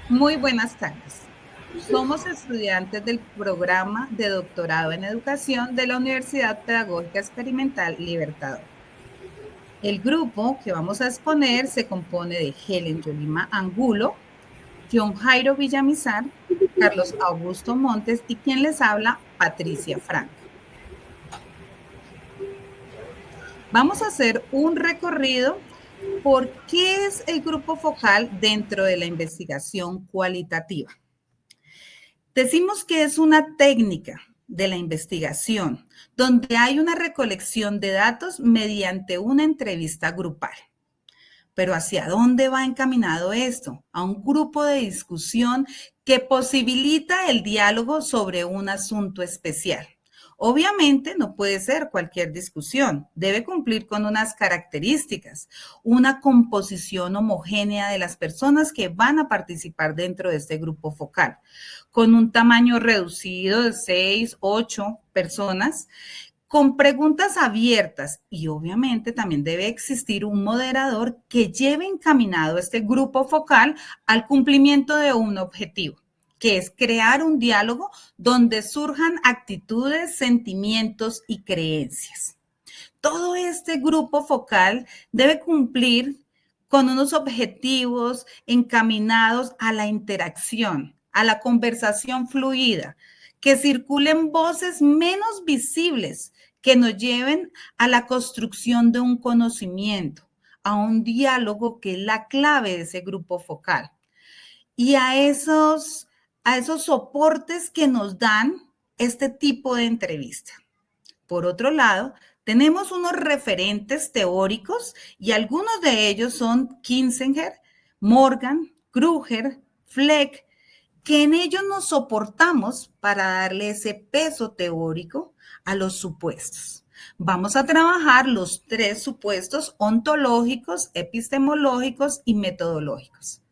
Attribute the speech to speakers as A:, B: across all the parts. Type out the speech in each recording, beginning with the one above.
A: Muy buenas tardes. Somos estudiantes del programa de doctorado en educación de la Universidad Pedagógica Experimental Libertador. El grupo que vamos a exponer se compone de Helen Yolima Angulo, John Jairo Villamizar, Carlos Augusto Montes y quien les habla, Patricia Franco. Vamos a hacer un recorrido por qué es el grupo focal dentro de la investigación cualitativa. Decimos que es una técnica de la investigación donde hay una recolección de datos mediante una entrevista grupal. Pero ¿hacia dónde va encaminado esto? A un grupo de discusión que posibilita el diálogo sobre un asunto especial. Obviamente no puede ser cualquier discusión, debe cumplir con unas características, una composición homogénea de las personas que van a participar dentro de este grupo focal, con un tamaño reducido de 6, 8 personas, con preguntas abiertas y obviamente también debe existir un moderador que lleve encaminado este grupo focal al cumplimiento de un objetivo, que es crear un diálogo donde surjan actitudes, sentimientos y creencias. Todo este grupo focal debe cumplir con unos objetivos encaminados a la interacción, a la conversación fluida, que circulen voces menos visibles, que nos lleven a la construcción de un conocimiento, a un diálogo que es la clave de ese grupo focal. Y a esos soportes que nos dan este tipo de entrevista. Por otro lado, tenemos unos referentes teóricos y algunos de ellos son Kinsinger, Morgan, Kruger, Fleck, que en ellos nos soportamos para darle ese peso teórico a los supuestos. Vamos a trabajar los 3 supuestos ontológicos, epistemológicos y metodológicos.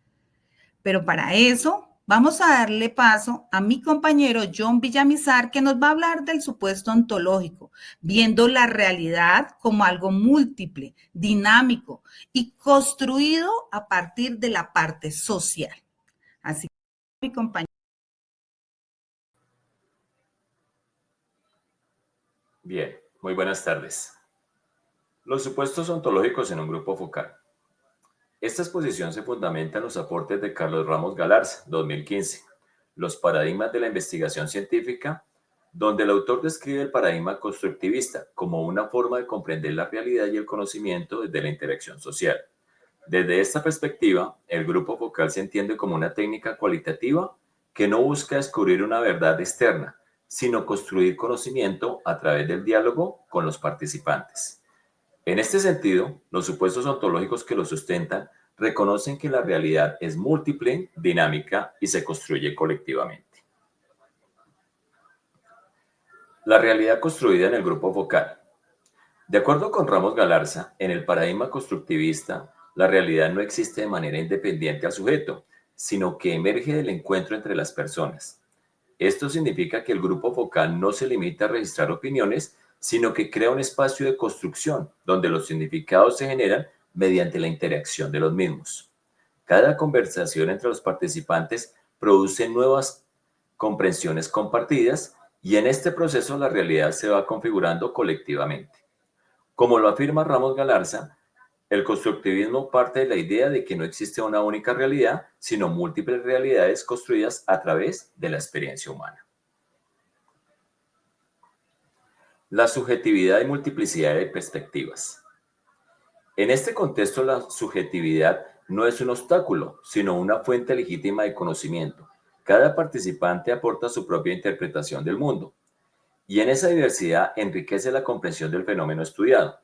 A: Pero para eso vamos a darle paso a mi compañero John Villamizar, que nos va a hablar del supuesto ontológico, viendo la realidad como algo múltiple, dinámico y construido a partir de la parte social. Así que mi compañero.
B: Bien, muy buenas tardes. Los supuestos ontológicos en un grupo focal. Esta exposición se fundamenta en los aportes de Carlos Ramos Galarza, 2015, Los paradigmas de la investigación científica, donde el autor describe el paradigma constructivista como una forma de comprender la realidad y el conocimiento desde la interacción social. Desde esta perspectiva, el grupo focal se entiende como una técnica cualitativa que no busca descubrir una verdad externa, sino construir conocimiento a través del diálogo con los participantes. En este sentido, los supuestos ontológicos que lo sustentan reconocen que la realidad es múltiple, dinámica y se construye colectivamente. La realidad construida en el grupo focal. De acuerdo con Ramos Galarza, en el paradigma constructivista, la realidad no existe de manera independiente al sujeto, sino que emerge del encuentro entre las personas. Esto significa que el grupo focal no se limita a registrar opiniones, sino que crea un espacio de construcción donde los significados se generan mediante la interacción de los mismos. Cada conversación entre los participantes produce nuevas comprensiones compartidas y en este proceso la realidad se va configurando colectivamente. Como lo afirma Ramos Galarza, el constructivismo parte de la idea de que no existe una única realidad, sino múltiples realidades construidas a través de la experiencia humana. La subjetividad y multiplicidad de perspectivas. En este contexto, la subjetividad no es un obstáculo, sino una fuente legítima de conocimiento. Cada participante aporta su propia interpretación del mundo, y en esa diversidad enriquece la comprensión del fenómeno estudiado.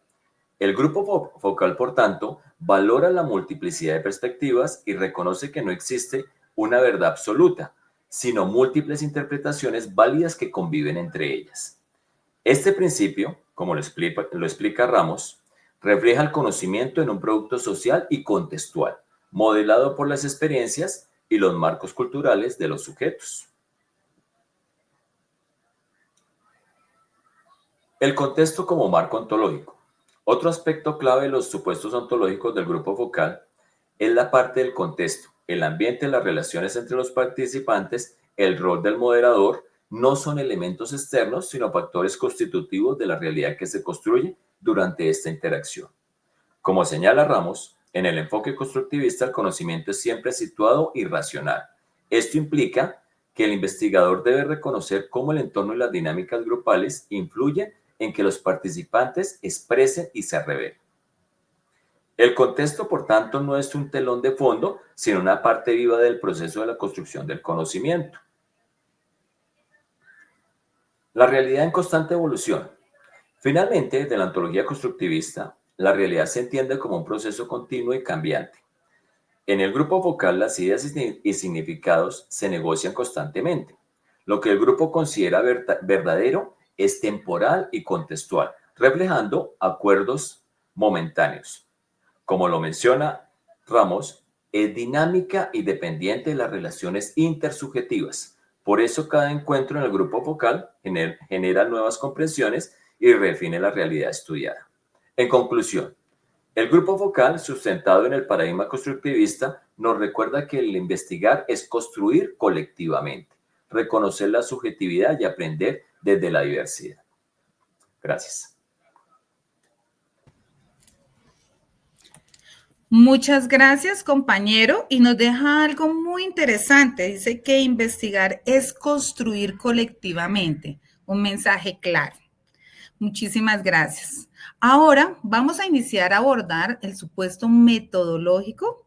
B: El grupo focal, por tanto, valora la multiplicidad de perspectivas y reconoce que no existe una verdad absoluta, sino múltiples interpretaciones válidas que conviven entre ellas. Este principio, como lo explica Ramos, refleja el conocimiento en un producto social y contextual, modelado por las experiencias y los marcos culturales de los sujetos. El contexto como marco ontológico. Otro aspecto clave de los supuestos ontológicos del grupo focal es la parte del contexto. el ambiente, las relaciones entre los participantes, el rol del moderador, no son elementos externos, sino factores constitutivos de la realidad que se construye durante esta interacción. Como señala Ramos, en el enfoque constructivista el conocimiento es siempre situado y racional. Esto implica que el investigador debe reconocer cómo el entorno y las dinámicas grupales influyen en que los participantes expresen y se revelen. El contexto, por tanto, no es un telón de fondo, sino una parte viva del proceso de la construcción del conocimiento. La realidad en constante evolución. Finalmente, de la ontología constructivista, la realidad se entiende como un proceso continuo y cambiante. En el grupo focal, las ideas y significados se negocian constantemente. Lo que el grupo considera verdadero es temporal y contextual, reflejando acuerdos momentáneos. Como lo menciona Ramos, es dinámica y dependiente de las relaciones intersubjetivas. Por eso cada encuentro en el grupo focal genera nuevas comprensiones y redefine la realidad estudiada. En conclusión, el grupo focal, sustentado en el paradigma constructivista, nos recuerda que el investigar es construir colectivamente, reconocer la subjetividad y aprender desde la diversidad. Gracias.
A: Muchas gracias, compañero. Y nos deja algo muy interesante. Dice que investigar es construir colectivamente. Un mensaje claro. Muchísimas gracias. Ahora vamos a iniciar a abordar el supuesto metodológico,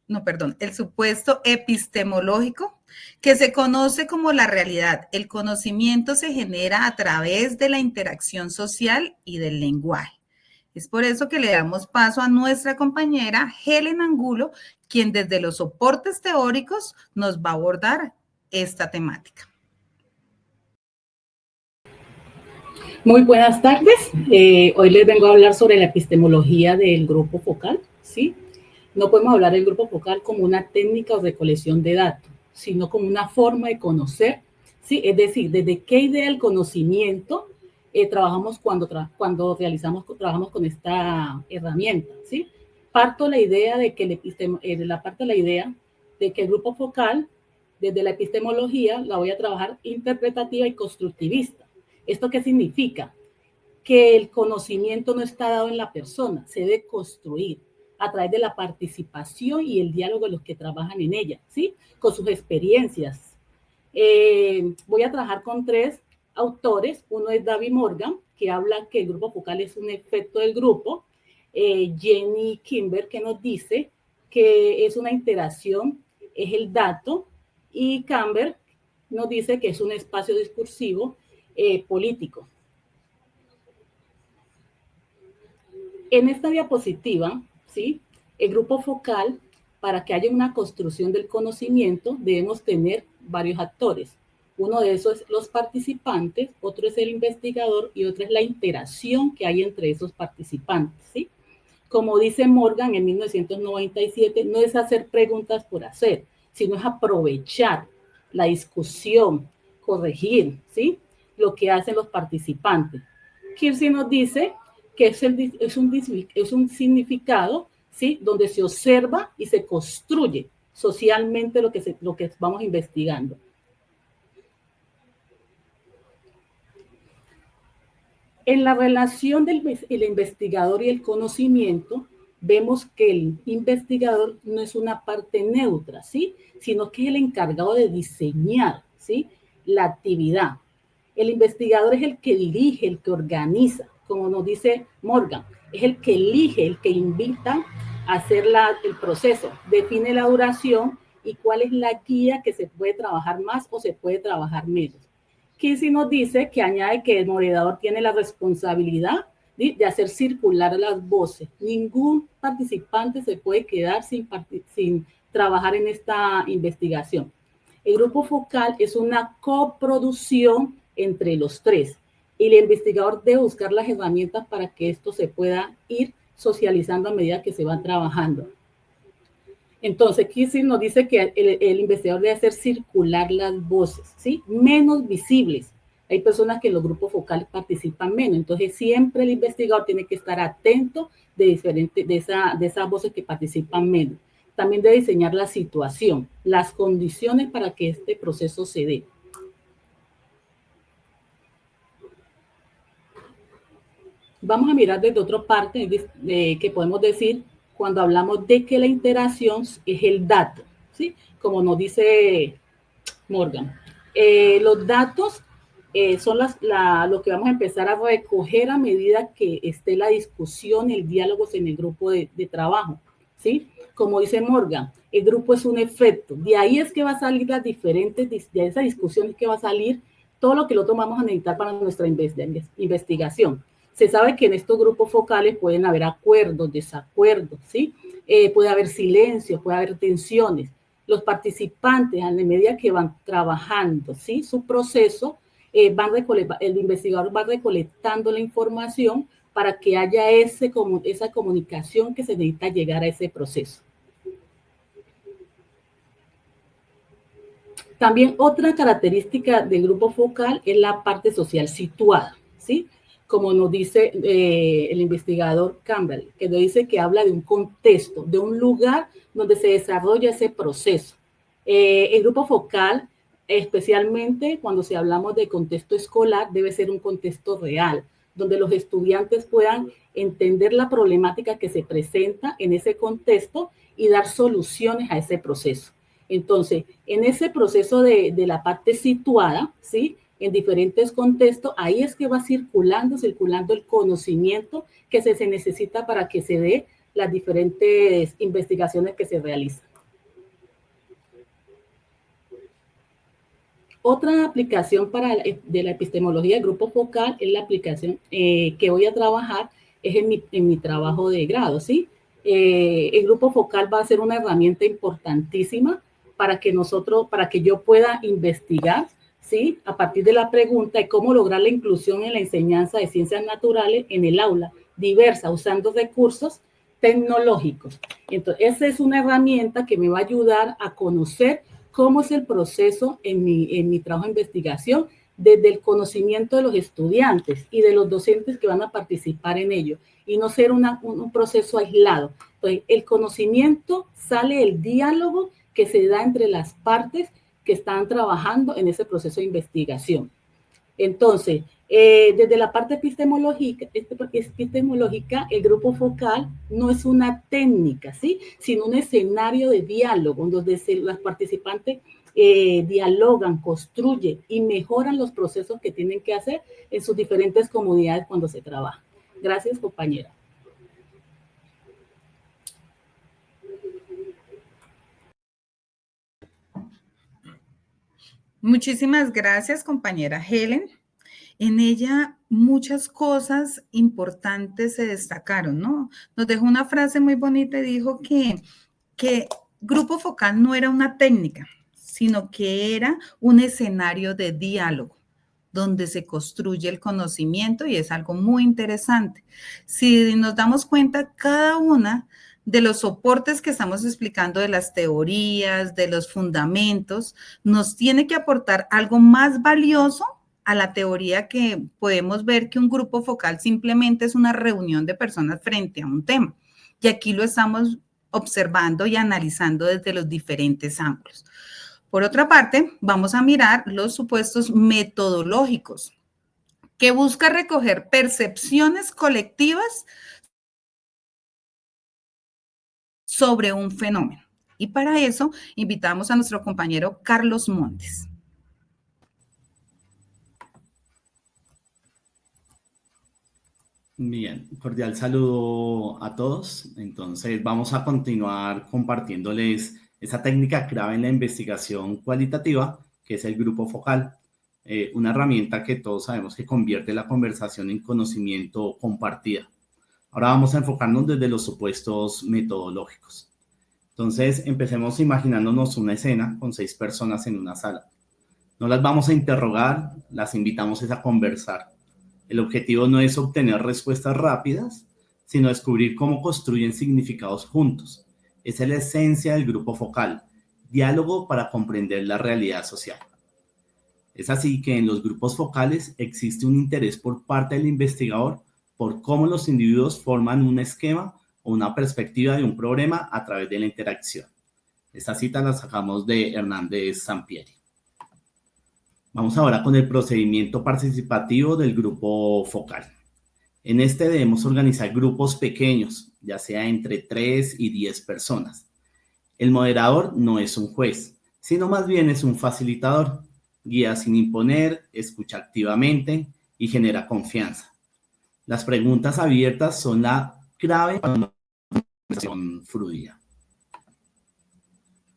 A: el supuesto epistemológico, que se conoce como la realidad. El conocimiento se genera a través de la interacción social y del lenguaje. Es por eso que le damos paso a nuestra compañera Helen Angulo, quien desde los soportes teóricos nos va a abordar esta temática.
C: Muy buenas tardes. Hoy les vengo a hablar sobre la epistemología del grupo focal, ¿sí? No podemos hablar del grupo focal como una técnica o recolección de datos, sino como una forma de conocer, ¿sí? Es decir, desde qué idea del conocimiento trabajamos cuando trabajamos con esta herramienta, ¿sí? Parto de la idea de que el grupo focal, desde la epistemología, la voy a trabajar interpretativa y constructivista. ¿Esto qué significa? Que el conocimiento no está dado en la persona, se debe construir a través de la participación y el diálogo de los que trabajan en ella, ¿sí? Con sus experiencias. Voy a trabajar con 3 autores. Uno es David Morgan, que habla que el grupo focal es un efecto del grupo. Jenny Kimber, que nos dice que es una interacción, es el dato. Y Camber nos dice que es un espacio discursivo político. En esta diapositiva, ¿sí? El grupo focal, para que haya una construcción del conocimiento, debemos tener varios actores. Uno de esos es los participantes, otro es el investigador y otro es la interacción que hay entre esos participantes, ¿sí? Como dice Morgan en 1997, no es hacer preguntas por hacer, sino es aprovechar la discusión, corregir, ¿sí? Lo que hacen los participantes. Kelsey nos dice que es un significado, ¿sí? Donde se observa y se construye socialmente lo que vamos investigando. En la relación del investigador y el conocimiento, vemos que el investigador no es una parte neutra, ¿sí? Sino que es el encargado de diseñar, ¿sí? La actividad. El investigador es el que dirige, el que organiza, como nos dice Morgan, es el que elige, el que invita a hacer el proceso, define la duración y cuál es la guía que se puede trabajar más o se puede trabajar menos. Kinsey nos dice que añade que el moderador tiene la responsabilidad de hacer circular las voces. Ningún participante se puede quedar sin trabajar en esta investigación. El grupo focal es una coproducción entre los 3 y el investigador debe buscar las herramientas para que esto se pueda ir socializando a medida que se va trabajando. Entonces, Kinsey nos dice que el investigador debe hacer circular las voces, ¿sí? Menos visibles. Hay personas que en los grupos focales participan menos, entonces siempre el investigador tiene que estar atento de esas voces que participan menos. también de diseñar la situación, las condiciones para que este proceso se dé. Vamos a mirar desde otra parte que podemos decir cuando hablamos de que la interacción es el dato, ¿sí? Como nos dice Morgan. Los datos son lo que vamos a empezar a recoger a medida que esté la discusión, el diálogo en el grupo de trabajo, ¿sí? Como dice Morgan, el grupo es un efecto. De ahí es que va a salir las diferentes, de esa discusión es que va a salir todo lo que nosotros vamos a necesitar para nuestra investigación. Se sabe que en estos grupos focales pueden haber acuerdos, desacuerdos, ¿sí? Puede haber silencio, puede haber tensiones. Los participantes, a medida que van trabajando, ¿sí? Su proceso, el investigador va recolectando la información para que haya esa comunicación que se necesita llegar a ese proceso. También otra característica del grupo focal es la parte social situada, ¿sí? Como nos dice el investigador Campbell, que nos dice que habla de un contexto, de un lugar donde se desarrolla ese proceso. El grupo focal, especialmente cuando hablamos de contexto escolar, debe ser un contexto real, donde los estudiantes puedan entender la problemática que se presenta en ese contexto y dar soluciones a ese proceso. Entonces, en ese proceso de la parte situada, ¿sí? En diferentes contextos, ahí es que va circulando el conocimiento que se necesita para que se dé las diferentes investigaciones que se realizan. Otra aplicación de la epistemología del grupo focal es la aplicación que voy a trabajar, es en mi trabajo de grado, ¿sí? El grupo focal va a ser una herramienta importantísima para que yo pueda investigar, ¿sí? A partir de la pregunta de cómo lograr la inclusión en la enseñanza de ciencias naturales en el aula diversa, usando recursos tecnológicos. Entonces, esa es una herramienta que me va a ayudar a conocer cómo es el proceso en mi trabajo de investigación, desde el conocimiento de los estudiantes y de los docentes que van a participar en ello, y no ser un proceso aislado. Entonces, el conocimiento sale del diálogo que se da entre las partes que están trabajando en ese proceso de investigación. Entonces, desde la parte epistemológica, el grupo focal no es una técnica, ¿sí? Sino un escenario de diálogo donde las participantes dialogan, construyen y mejoran los procesos que tienen que hacer en sus diferentes comunidades cuando se trabaja. Gracias, compañera.
A: Muchísimas gracias, compañera Helen. En ella muchas cosas importantes se destacaron, ¿no? Nos dejó una frase muy bonita y dijo que grupo focal no era una técnica, sino que era un escenario de diálogo donde se construye el conocimiento, y es algo muy interesante. Si nos damos cuenta, cada una de los soportes que estamos explicando, de las teorías, de los fundamentos, nos tiene que aportar algo más valioso a la teoría, que podemos ver que un grupo focal simplemente es una reunión de personas frente a un tema. Y aquí lo estamos observando y analizando desde los diferentes ángulos. Por otra parte, vamos a mirar los supuestos metodológicos, que busca recoger percepciones colectivas sobre un fenómeno. Y para eso invitamos a nuestro compañero Carlos Montes.
D: Bien, cordial saludo a todos. Entonces vamos a continuar compartiéndoles esa técnica clave en la investigación cualitativa, que es el grupo focal, una herramienta que todos sabemos que convierte la conversación en conocimiento compartida. Ahora vamos a enfocarnos desde los supuestos metodológicos. Entonces empecemos imaginándonos una escena con 6 personas en una sala. No las vamos a interrogar, las invitamos a conversar. El objetivo no es obtener respuestas rápidas, sino descubrir cómo construyen significados juntos. Esa es la esencia del grupo focal, diálogo para comprender la realidad social. Es así que en los grupos focales existe un interés por parte del investigador por cómo los individuos forman un esquema o una perspectiva de un problema a través de la interacción. Esta cita la sacamos de Hernández Sampieri. Vamos ahora con el procedimiento participativo del grupo focal. En este debemos organizar grupos pequeños, ya sea entre 3 y 10 personas. El moderador no es un juez, sino más bien es un facilitador. Guía sin imponer, escucha activamente y genera confianza. Las preguntas abiertas son la clave para una conversación fluida.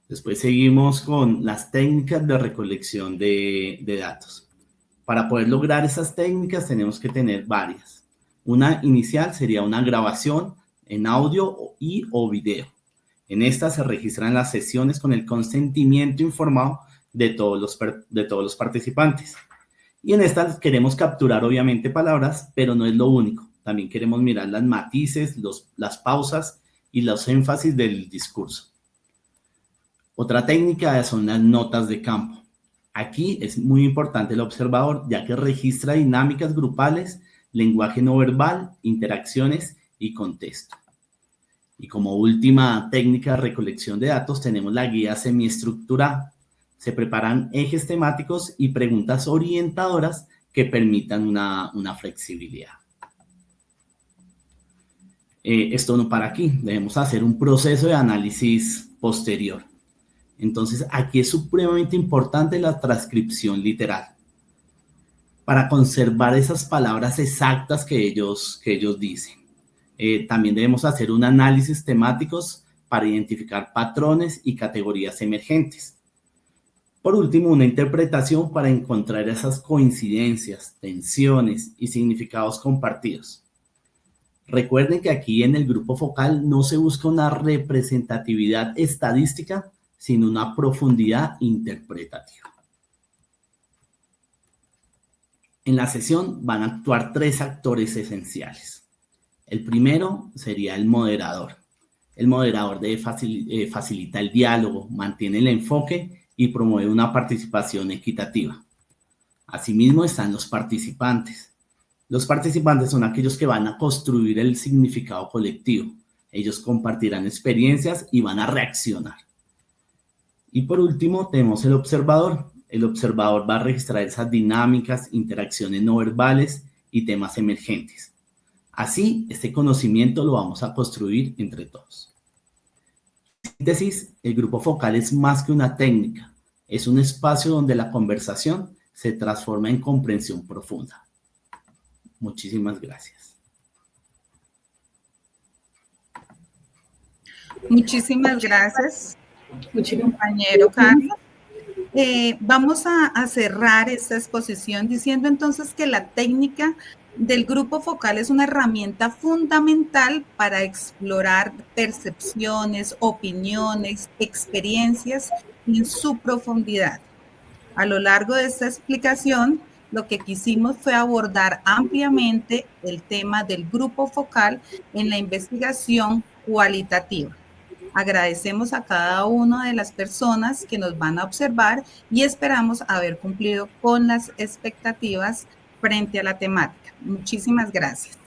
D: Después seguimos con las técnicas de recolección de datos. Para poder lograr esas técnicas tenemos que tener varias. Una inicial sería una grabación en audio o video. En esta se registran las sesiones con el consentimiento informado de todos los participantes. Y en esta queremos capturar obviamente palabras, pero no es lo único. También queremos mirar las matices, las pausas y los énfasis del discurso. Otra técnica son las notas de campo. Aquí es muy importante el observador, ya que registra dinámicas grupales, lenguaje no verbal, interacciones y contexto. Y como última técnica de recolección de datos tenemos la guía semiestructurada. Se preparan ejes temáticos y preguntas orientadoras que permitan una flexibilidad. Esto no para aquí, debemos hacer un proceso de análisis posterior. Entonces, aquí es supremamente importante la transcripción literal para conservar esas palabras exactas que ellos dicen. También debemos hacer un análisis temáticos para identificar patrones y categorías emergentes. Por último, una interpretación para encontrar esas coincidencias, tensiones y significados compartidos. Recuerden que aquí en el grupo focal no se busca una representatividad estadística, sino una profundidad interpretativa. En la sesión van a actuar 3 actores esenciales. El primero sería el moderador. El moderador facilita el diálogo, mantiene el enfoque y promueve una participación equitativa. Asimismo están los participantes. Los participantes son aquellos que van a construir el significado colectivo. Ellos compartirán experiencias y van a reaccionar. Y por último tenemos el observador. El observador va a registrar esas dinámicas, interacciones no verbales y temas emergentes. Así, este conocimiento lo vamos a construir entre todos. En síntesis, el grupo focal es más que una técnica. Es un espacio donde la conversación se transforma en comprensión profunda. Muchísimas gracias.
A: Muchísimas gracias, compañero Carlos. Vamos a cerrar esta exposición diciendo entonces que la técnica del grupo focal es una herramienta fundamental para explorar percepciones, opiniones, experiencias en su profundidad. A lo largo de esta explicación, lo que quisimos fue abordar ampliamente el tema del grupo focal en la investigación cualitativa. Agradecemos a cada una de las personas que nos van a observar y esperamos haber cumplido con las expectativas frente a la temática. Muchísimas gracias.